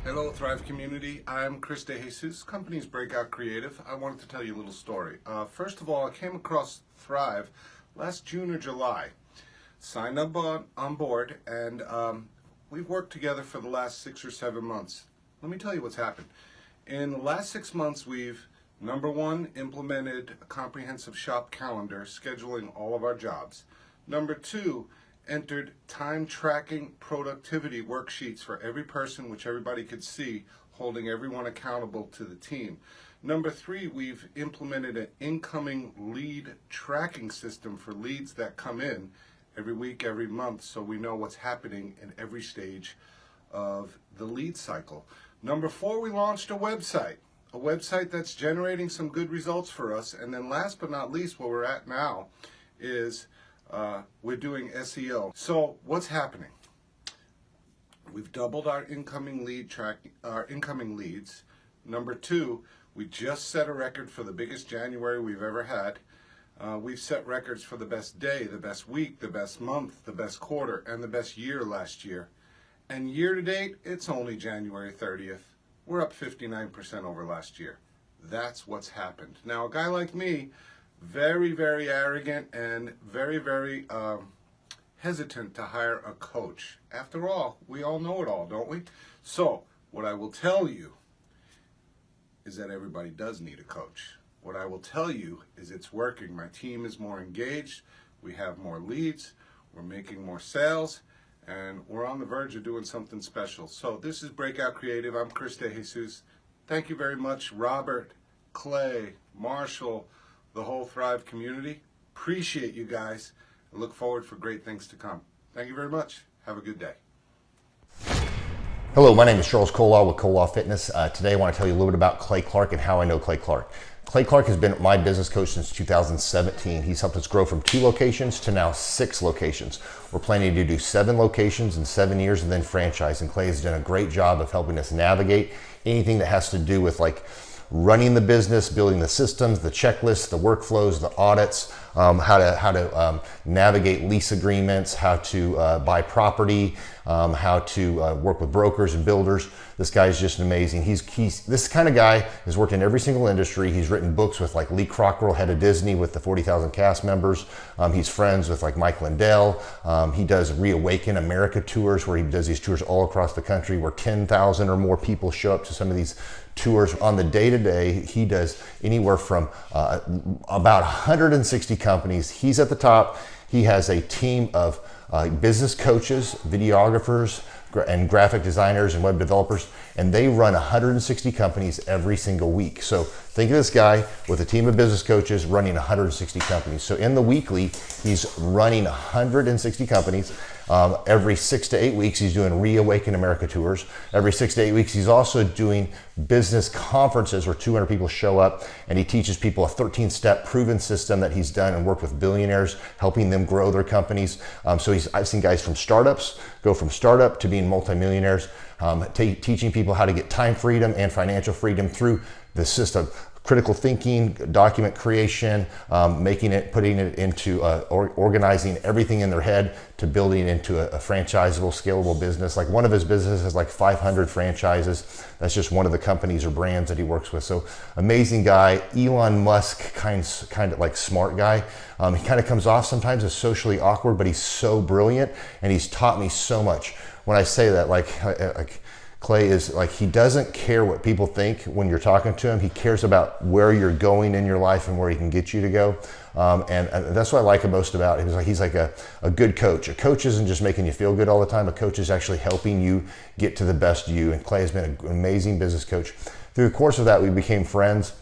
Hello, Thrive community. I'm Chris DeJesus, company's Breakout Creative. I wanted to tell you a little story. First of all, I came across Thrive last June or July. Signed up on board, and we've worked together for the last 6 or 7 months. Let me tell you what's happened. In the last 6 months, we've, number one, implemented a comprehensive shop calendar, scheduling all of our jobs. Number two, entered time tracking productivity worksheets for every person, which everybody could see, holding everyone accountable to the team. Number three, we've implemented an incoming lead tracking system for leads that come in every week, every month, so we know what's happening in every stage of the lead cycle. Number four, we launched a website that's generating some good results for us. And then last but not least, where we're at now is we're doing SEO. So what's happening? We've doubled our incoming leads. Number two, we just set a record for the biggest January we've ever had. We've set records for the best day, the best week, the best month, the best quarter, and the best year last year. And year to date, it's only January 30th. We're up 59% over last year. That's what's happened. Now, a guy like me, very, very arrogant and very, very hesitant to hire a coach. After all, we all know it all, don't we? So, what I will tell you is that everybody does need a coach. What I will tell you is it's working. My team is more engaged. We have more leads. We're making more sales. And we're on the verge of doing something special. So this is Breakout Creative. I'm Chris DeJesus. Thank you very much, Robert, Clay, Marshall, the whole Thrive community. Appreciate you guys. I look forward for great things to come. Thank you very much. Have a good day. Hello, my name is Charles Kolaw with Kolaw Fitness. Today I want to tell you a little bit about Clay Clark and how I know Clay Clark. Clay Clark has been my business coach since 2017. He's helped us grow from 2 locations to now 6 locations. We're planning to do 7 locations in 7 years and then franchise. And Clay has done a great job of helping us navigate anything that has to do with like running the business, building the systems, the checklists, the workflows, the audits, how to navigate lease agreements, how to buy property, how to work with brokers and builders. This guy is just amazing. He's this kind of guy has worked in every single industry. He's written books with like Lee Cockrell, head of Disney, with the 40,000 cast members. He's friends with like Mike Lindell. He does Reawaken America tours, where he does these tours all across the country, where 10,000 or more people show up to some of these tours. On the day-to-day, he does anywhere from about 160 companies. He's at the top. He has a team of business coaches, videographers, and graphic designers and web developers, and they run 160 companies every single week. So think of this guy with a team of business coaches running 160 companies. So in the weekly, he's running 160 companies. Every 6 to 8 weeks, he's doing Reawaken America tours. Every 6 to 8 weeks, he's also doing business conferences where 200 people show up, and he teaches people a 13-step proven system that he's done and worked with billionaires, helping them grow their companies. I've seen guys from startups go from startup to being multimillionaires, teaching people how to get time freedom and financial freedom through the system. Critical thinking, document creation, putting it into organizing everything in their head to building into a franchisable, scalable business. Like one of his businesses has like 500 franchises. That's just one of the companies or brands that he works with. So amazing guy, Elon Musk kind of like smart guy. He kind of comes off sometimes as socially awkward, but he's so brilliant, and he's taught me so much. When I say that, like Clay is like, he doesn't care what people think when you're talking to him. He cares about where you're going in your life and where he can get you to go. And that's what I like most about him. He's like a good coach. A coach isn't just making you feel good all the time. A coach is actually helping you get to the best you. And Clay has been an amazing business coach. Through the course of that, we became friends.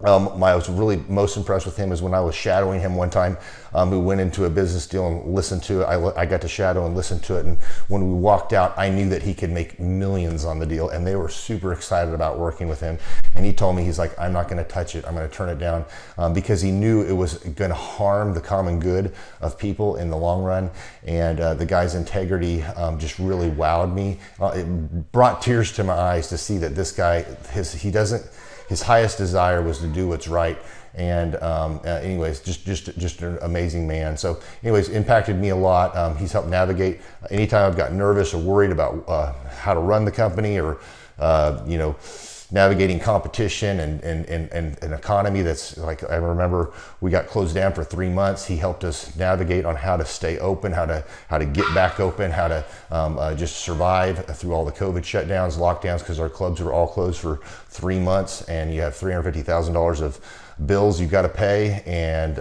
I was really most impressed with him is when I was shadowing him one time. We went into a business deal and listened to it. I got to shadow and listen to it. And when we walked out, I knew that he could make millions on the deal. And they were super excited about working with him. And he told me, he's like, I'm not going to touch it. I'm going to turn it down, because he knew it was going to harm the common good of people in the long run. And the guy's integrity just really wowed me. It brought tears to my eyes to see that this guy, his highest desire was to do what's right And anyways, just an amazing man. So anyways, impacted me a lot. He's helped navigate anytime I've got nervous or worried about how to run the company, or navigating competition and an economy that's like, I remember we got closed down for 3 months. He helped us navigate on how to stay open, how to get back open, how to just survive through all the COVID shutdowns, lockdowns, because our clubs were all closed for 3 months, and you have $350,000 of bills you've got to pay, and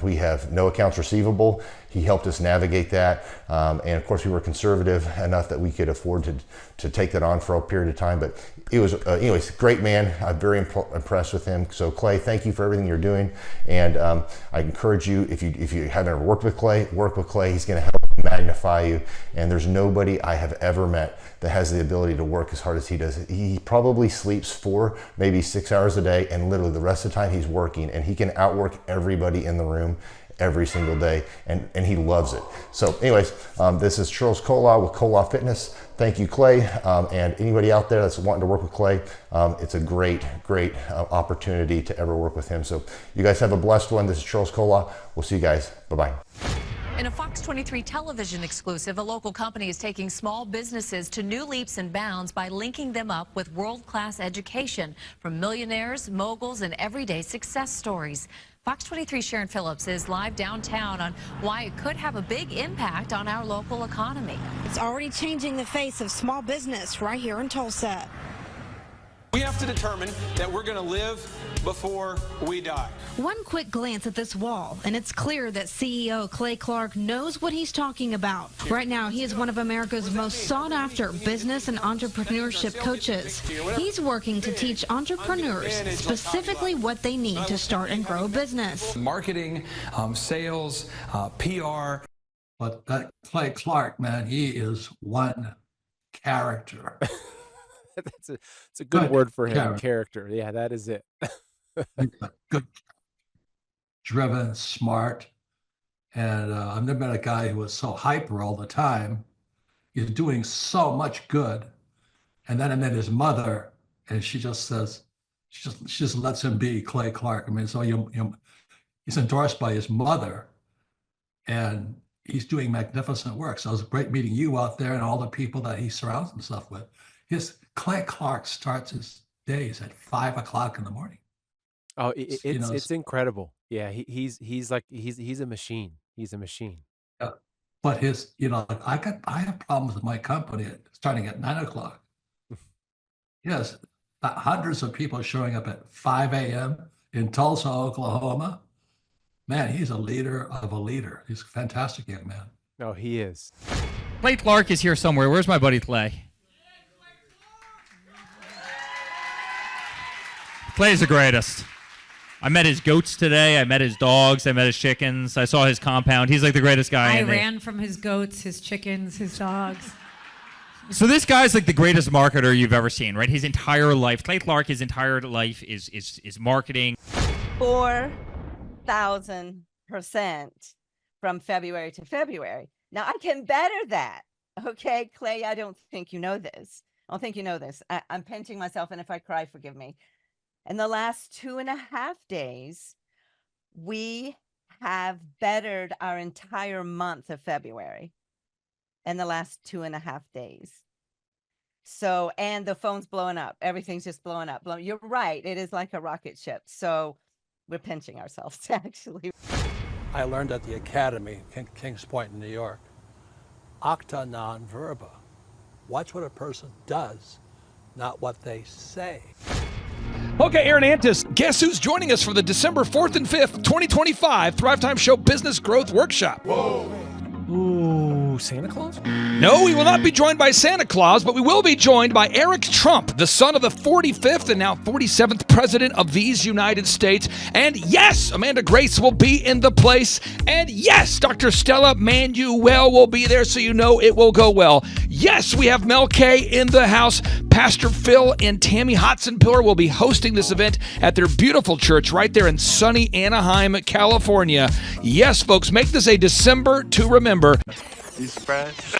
we have no accounts receivable. He helped us navigate that, and of course we were conservative enough that we could afford to take that on for a period of time. But it was anyways, great man. I'm very impressed with him. So Clay, thank you for everything you're doing, and I encourage you, if you haven't ever worked with Clay, work with Clay. He's going to help magnify you, and there's nobody I have ever met that has the ability to work as hard as he does. He probably sleeps 4, maybe 6 hours a day, and literally the rest of the time he's working, and he can outwork everybody in the room every single day, and he loves it. So anyways, this is Charles Kola with Kola Fitness. Thank you, Clay, and anybody out there that's wanting to work with Clay, it's a great opportunity to ever work with him. So you guys have a blessed one. This is Charles Kola. We'll see you guys. Bye-bye. In a Fox 23 television exclusive, a local company is taking small businesses to new leaps and bounds by linking them up with world-class education from millionaires, moguls, and everyday success stories. Fox 23 Sharon Phillips is live downtown on why it could have a big impact on our local economy. It's already changing the face of small business right here in Tulsa. We have to determine that we're going to live before we die. One quick glance at this wall, and it's clear that CEO Clay Clark knows what he's talking about. Right now, he is one of America's most sought-after business and entrepreneurship coaches. He's working to teach entrepreneurs specifically what they need to start and grow a business. Marketing, sales, PR. But that Clay Clark, man, he is one character. It's a good word for him. Character. Yeah, that is it. Good, driven, smart, and I've never met a guy who was so hyper all the time. He's doing so much good, and then I met his mother, and she just says, she just lets him be Clay Clark. I mean, so he's endorsed by his mother, and he's doing magnificent work. So it was great meeting you out there and all the people that he surrounds himself with. Clay Clark starts his days at 5 o'clock in the morning. Oh, it's incredible. Yeah, he's a machine. He's a machine. Yeah. But I have problems with my company starting at 9 o'clock. Yes, hundreds of people showing up at 5 a.m. in Tulsa, Oklahoma. Man, he's a leader of a leader. He's a fantastic young man. No, he is. Clay Clark is here somewhere. Where's my buddy Clay? Clay's the greatest. I met his goats today. I met his dogs. I met his chickens. I saw his compound. He's like the greatest guy. I ran from his goats, his chickens, his dogs. So this guy's like the greatest marketer you've ever seen, right? His entire life, Clay Clark, his entire life is marketing. 4,000% from February to February. Now I can better that. Okay, Clay, I don't think you know this. I don't think you know this. I'm pinching myself, and if I cry, forgive me. In the last 2.5 days, we have bettered our entire month of February in the last 2.5 days. So, and the phone's blowing up. Everything's just blowing up. You're right. It is like a rocket ship. So we're pinching ourselves, actually. I learned at the Academy, Kings Point in New York, acta non verba. Watch what a person does, not what they say. Okay, Aaron Antis, guess who's joining us for the December 4th and 5th, 2025 Thrivetime Show Business Growth Workshop? Whoa. Ooh, Santa Claus? No, we will not be joined by Santa Claus, but we will be joined by Eric Trump, the son of the 45th and now 47th President of these United States. And yes, Amanda Grace will be in the place. And yes, Dr. Stella Manuel will be there, so you know it will go well. Yes, we have Mel K in the house. Pastor Phil and Tammy Hotson-Pillar will be hosting this event at their beautiful church right there in sunny Anaheim, California. Yes, folks, make this a December to remember. You surprised?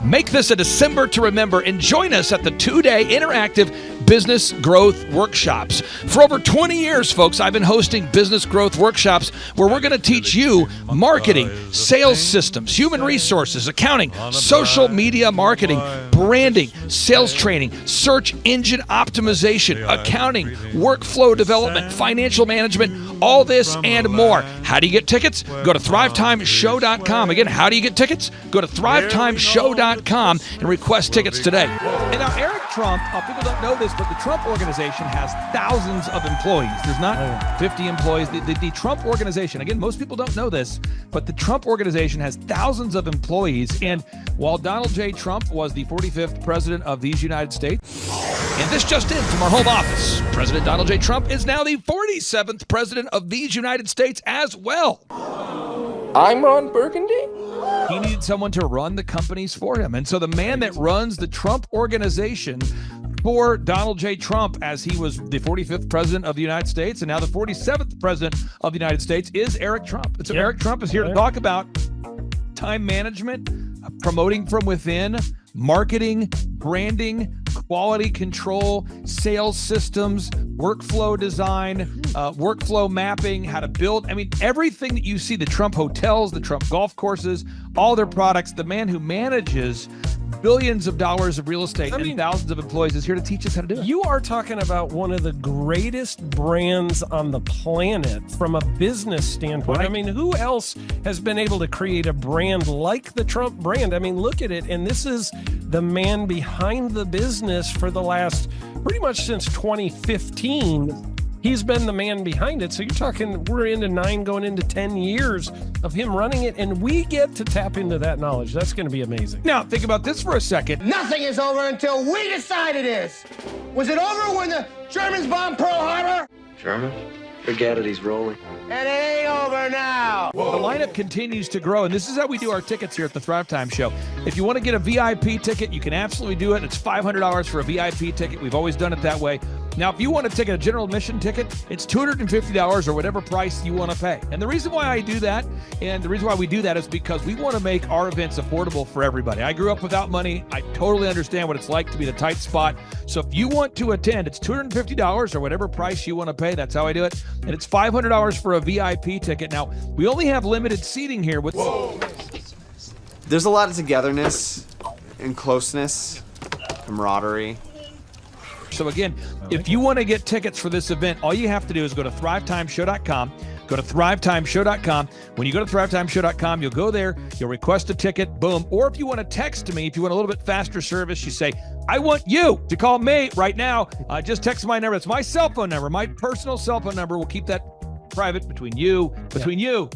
Make this a December to remember and join us at the 2-day interactive business growth workshops. For over 20 years, folks, I've been hosting business growth workshops where we're going to teach you marketing, sales systems, human resources, accounting, social media marketing, branding, sales training, search engine optimization, accounting, workflow development, financial management, all this and more. How do you get tickets? Go to thrivetimeshow.com. Again, how do you get tickets? Go to thrivetimeshow.com and request tickets today. And now Eric Trump, people don't know this, but the Trump organization has thousands of employees. There's not 50 employees. The Trump organization, again, most people don't know this, but the Trump organization has thousands of employees. And while Donald J. Trump was the 45th president of these United States, and this just in from our home office, President Donald J. Trump is now the 47th president of these United States as well. I'm Ron Burgundy? He needed someone to run the companies for him. And so the man that runs the Trump organization for Donald J. Trump, as he was the 45th president of the United States and now the 47th president of the United States, is Eric Trump. And so Eric Trump is here to talk about time management, promoting from within, marketing, branding, quality control, sales systems, workflow design, workflow mapping, how to build. I mean, everything that you see, the Trump hotels, the Trump golf courses, all their products, the man who manages billions of dollars of real estate and thousands of employees is here to teach us how to do it. You are talking about one of the greatest brands on the planet from a business standpoint. Right. I mean, who else has been able to create a brand like the Trump brand? I mean, look at it. And this is the man behind the business for the last, pretty much since 2015. He's been the man behind it. So you're talking, we're into 9 going into 10 years of him running it, and we get to tap into that knowledge. That's going to be amazing. Now, think about this for a second. Nothing is over until we decide it is. Was it over when the Germans bombed Pearl Harbor? Germans? Forget it, he's rolling. It ain't over now. The lineup continues to grow, and this is how we do our tickets here at the Thrivetime Show. If you want to get a VIP ticket, you can absolutely do it. It's $500 for a VIP ticket. We've always done it that way. Now, if you want to take a general admission ticket, it's $250 or whatever price you want to pay. And the reason why I do that, and the reason why we do that, is because we want to make our events affordable for everybody. I grew up without money. I totally understand what it's like to be in a tight spot. So if you want to attend, it's $250 or whatever price you want to pay. That's how I do it. And it's $500 for a VIP ticket. Now, we only have limited seating here with... Whoa. There's a lot of togetherness and closeness, camaraderie. So again, if you want to get tickets for this event, all you have to do is go to thrivetimeshow.com. Go to thrivetimeshow.com. When you go to thrivetimeshow.com, you'll go there, you'll request a ticket, boom. Or if you want to text me, if you want a little bit faster service, you say, I want you to call me right now. Just text my number. It's my cell phone number, my personal cell phone number. We'll keep that private between you,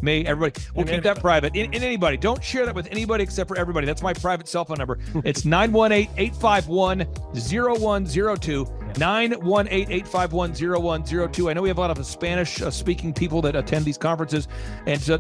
me, everybody. We'll keep that private. And anybody, don't share that with anybody except for everybody. That's my private cell phone number. It's 918-851-0102. 918-851-0102. I know we have a lot of Spanish-speaking people that attend these conferences, and to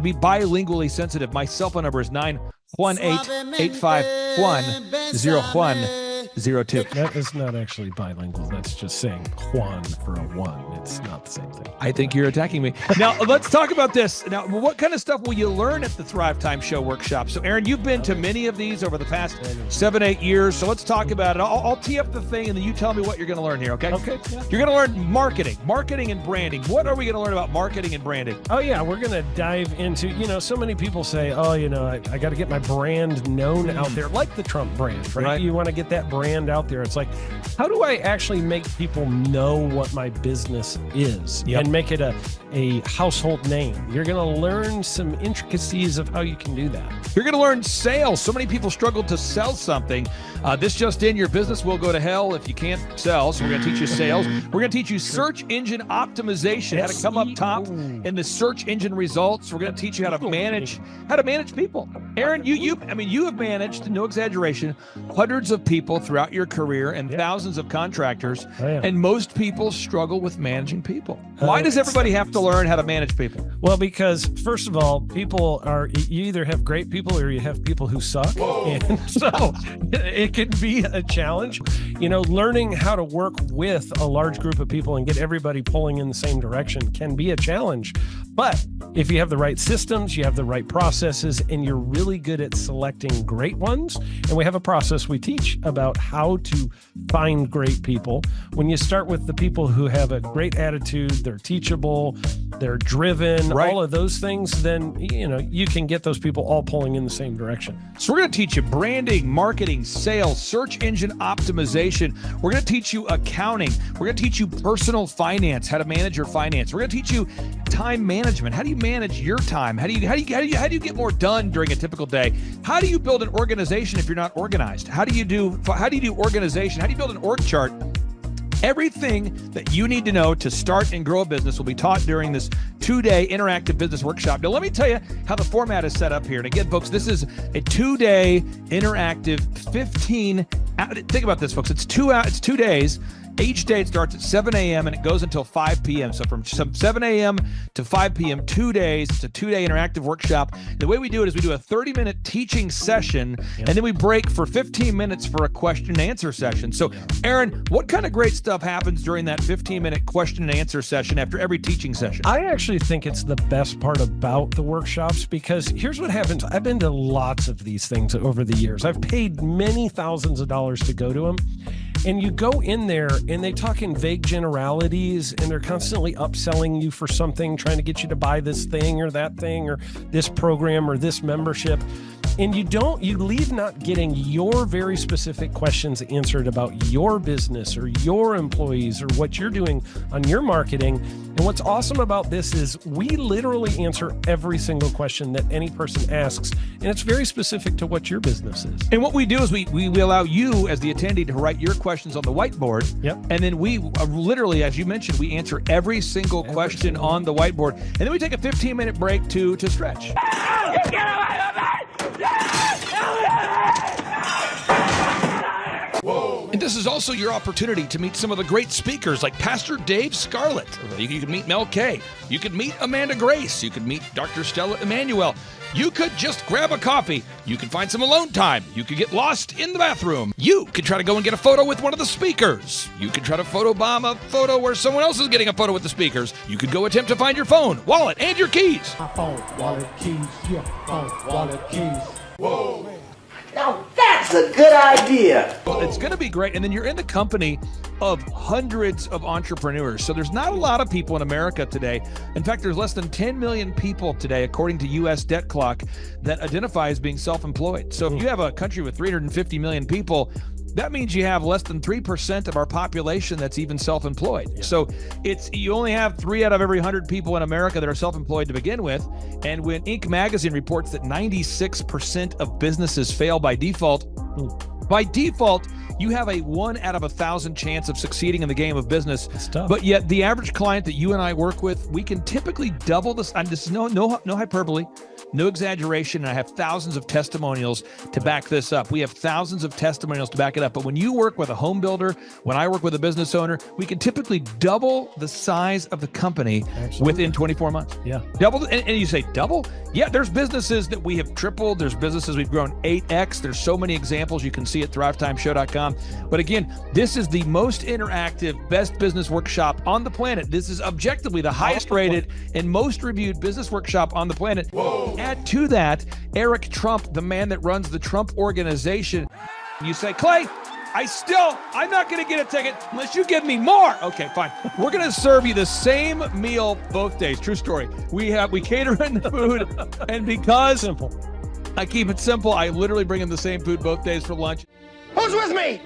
be bilingually sensitive, my cell phone number is 918-851-0102. That is not actually bilingual. That's just saying Juan for a one. It's not the same thing. I think you're attacking me. Now, let's talk about this. Now, what kind of stuff will you learn at the Thrivetime Show workshop? So, Aaron, you've been to many of these over the past 7-8 years. So let's talk about it. I'll tee up the thing, and then you tell me what you're going to learn here, okay? Okay. Yeah. You're going to learn marketing and branding. What are we going to learn about marketing and branding? Oh, yeah. We're going to dive into, so many people say, I got to get my brand known out there, like the Trump brand, right? You want to get that brand out there. It's like, how do I actually make people know what my business is and make it a household name? You're going to learn some intricacies of how you can do that. You're going to learn sales. So many people struggle to sell something. This just in, your business will go to hell if you can't sell. So we're going to teach you sales. We're going to teach you search engine optimization, how to come up top in the search engine results. We're going to teach you how to manage people. Aaron, you have managed, no exaggeration, hundreds of people throughout your career and thousands of contractors. And most people struggle with managing people. Why does everybody have to learn how to manage people? Well, because first of all, you either have great people or you have people who suck. And so it can be a challenge. Learning how to work with a large group of people and get everybody pulling in the same direction can be a challenge. But if you have the right systems, you have the right processes, and you're really good at selecting great ones, and we have a process we teach about how to find great people. When you start with the people who have a great attitude, they're teachable, they're driven, all of those things, then you can get those people all pulling in the same direction. So we're going to teach you branding, marketing, sales, search engine optimization. We're going to teach you accounting. We're going to teach you personal finance, how to manage your finance. We're going to teach you time management. How do you manage your time? How do you get more done during a typical day? How do you build an organization if you're not organized? How do you do organization? How do you build an org chart? Everything that you need to know to start and grow a business will be taught during this 2-day interactive business workshop. Now, let me tell you how the format is set up here. And again, folks, this is a 2-day interactive 15. Think about this, folks. It's 2 days. Each day it starts at 7 a.m. and it goes until 5 p.m. So from 7 a.m. to 5 p.m., 2 days. It's a 2-day interactive workshop. The way we do it is we do a 30-minute teaching session, and then we break for 15 minutes for a question and answer session. So, Aaron, what kind of great stuff happens during that 15-minute question and answer session after every teaching session? I actually think it's the best part about the workshops, because here's what happens. I've been to lots of these things over the years. I've paid many thousands of dollars to go to them. And you go in there and they talk in vague generalities, and they're constantly upselling you for something, trying to get you to buy this thing or that thing or this program or this membership. And you leave not getting your very specific questions answered about your business or your employees or what you're doing on your marketing. And what's awesome about this is we literally answer every single question that any person asks, and it's very specific to what your business is. And what we do is we allow you as the attendee to write your questions on the whiteboard. Yep. And then we literally, as you mentioned, we answer every single question on the whiteboard. And then we take a 15-minute break to stretch. And this is also your opportunity to meet some of the great speakers like Pastor Dave Scarlett. You can meet Mel Kay. You could meet Amanda Grace. You could meet Dr. Stella Emanuel. You could just grab a coffee. You could find some alone time. You could get lost in the bathroom. You could try to go and get a photo with one of the speakers. You could try to photobomb a photo where someone else is getting a photo with the speakers. You could go attempt to find your phone, wallet, and your keys. My phone, wallet, keys, your phone, wallet, keys. Whoa. Now that's a good idea. Well, it's going to be great. And then you're in the company of hundreds of entrepreneurs. So there's not a lot of people in America today. In fact, there's less than 10 million people today, according to U.S. Debt Clock, that identify as being self-employed. So if you have a country with 350 million people, that means you have less than 3% of our population that's even self-employed. Yeah. So you only have 3 out of every 100 people in America that are self-employed to begin with. And when Inc. magazine reports that 96% of businesses fail by default, you have a 1 out of 1,000 chance of succeeding in the game of business. But yet the average client that you and I work with, we can typically double this. And this is no hyperbole, no exaggeration. And I have thousands of testimonials to back this up. We have thousands of testimonials to back it up. But when you work with a home builder, when I work with a business owner, we can typically double the size of the company within 24 months. Yeah. Double. And you say double? Yeah, there's businesses that we have tripled. There's businesses we've grown 8x. There's so many examples you can see at thrivetimeshow.com. But again, this is the most interactive, best business workshop on the planet. This is objectively the highest rated and most reviewed business workshop on the planet. Whoa. Add to that, Eric Trump, the man that runs the Trump Organization. You say, Clay, I'm not going to get a ticket unless you give me more. Okay, fine. We're going to serve you the same meal both days. True story. We cater in the food, and because I keep it simple, I literally bring in the same food both days for lunch. Who's with me?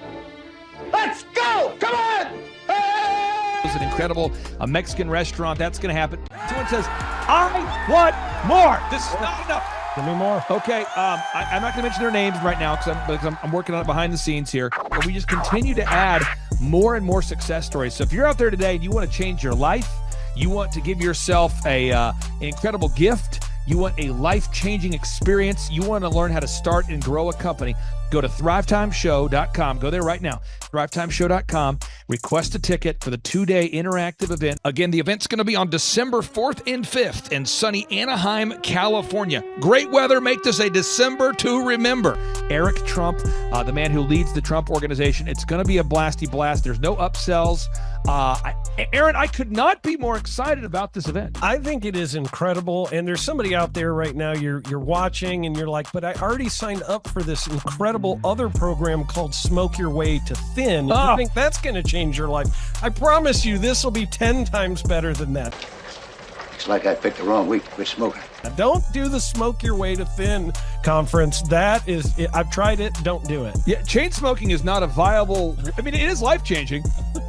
Let's go! Come on! Hey! It's an incredible Mexican restaurant. That's going to happen. Someone says, I want more. This is not enough. Give me more. Okay, I'm not going to mention their names right now because I'm working on it behind the scenes here. But we just continue to add more and more success stories. So if you're out there today and you want to change your life, you want to give yourself an incredible gift, you want a life-changing experience, you want to learn how to start and grow a company, go to thrivetimeshow.com. Go there right now. thrivetimeshow.com. Request a ticket for the 2-day interactive event. Again, the event's going to be on December 4th and 5th in sunny Anaheim, California. Great weather. Make this a December to remember. Eric Trump, the man who leads the Trump organization. It's going to be a blasty blast. There's no upsells. Aaron, I could not be more excited about this event. I think it is incredible. And there's somebody out there right now, you're watching and you're like, but I already signed up for this incredible other program called Smoke Your Way to Thin. I think that's going to change your life. I promise you this will be 10 times better than that. It's like I picked the wrong week to quit smoking. Don't do the Smoke Your Way to Thin conference. That is, I've tried it. Don't do it. Yeah, chain smoking is not a viable. I mean, it is life changing.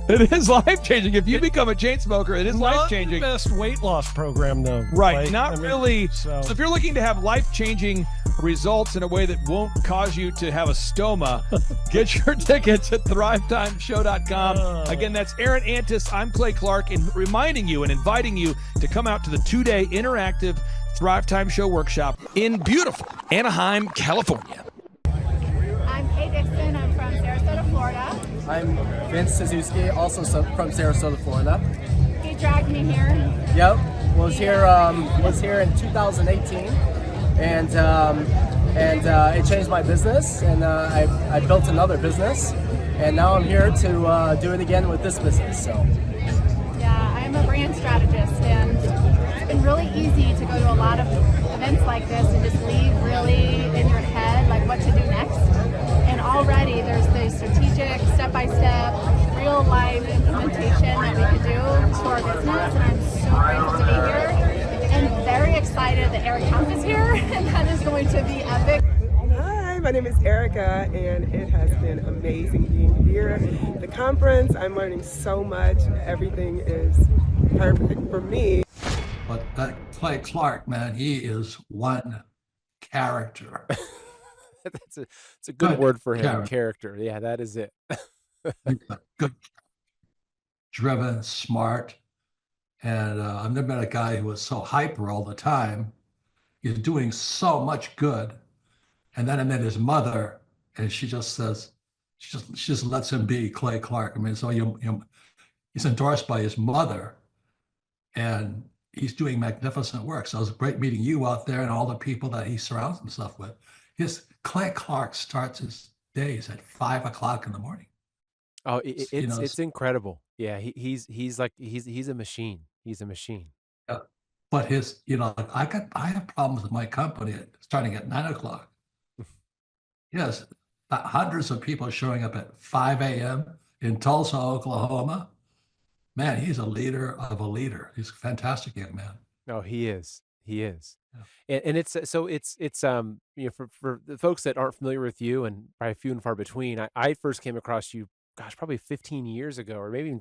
It is life changing. If you become a chain smoker, it is life changing. Not the best weight loss program, though. Right. Really. So if you're looking to have life changing results in a way that won't cause you to have a stoma, get your tickets at thrivetimeshow.com. Again, that's Aaron Antis. I'm Clay Clark, and reminding you and inviting you to come out to the 2-day interactive Thrivetime Show workshop in beautiful Anaheim, California. I'm Kay Dixon. I'm from Sarasota, Florida. I'm Vince Suzuki, also from Sarasota, Florida. He dragged me here. Yep, was here in 2018, and it changed my business, and I built another business, and now I'm here to do it again with this business. So. Yeah, I'm a brand strategist, and it's been really easy to go to a lot of events like this and just leave really in your head like what to do next. And already there's the strategic, step-by-step, real-life implementation that we can do to our business, and I'm so grateful to be here and very excited that Eric Trump is here, and that is going to be epic. Hi, my name is Erica, and it has been amazing being here. The conference, I'm learning so much. Everything is perfect for me. But that Clay Clark, man, he is one character. It's a good word for him. Character. Yeah, that is it. Good, driven, smart. And I've never met a guy who was so hyper all the time. He's doing so much good. And then I met his mother, and she just says, she just lets him be Clay Clark. I mean, so he's endorsed by his mother, and he's doing magnificent work. So it was great meeting you out there and all the people that he surrounds himself with. Clay Clark starts his days at 5 o'clock in the morning. Oh, it's incredible. Yeah, he's a machine. He's a machine. Yeah. But I have problems with my company starting at 9 o'clock. Yes, hundreds of people showing up at 5 a.m. in Tulsa, Oklahoma. Man, he's a leader of a leader. He's a fantastic young man. No, he is. He is. Yeah. And it's for the folks that aren't familiar with you, and probably few and far between, I first came across you, gosh, probably 15 years ago, or maybe even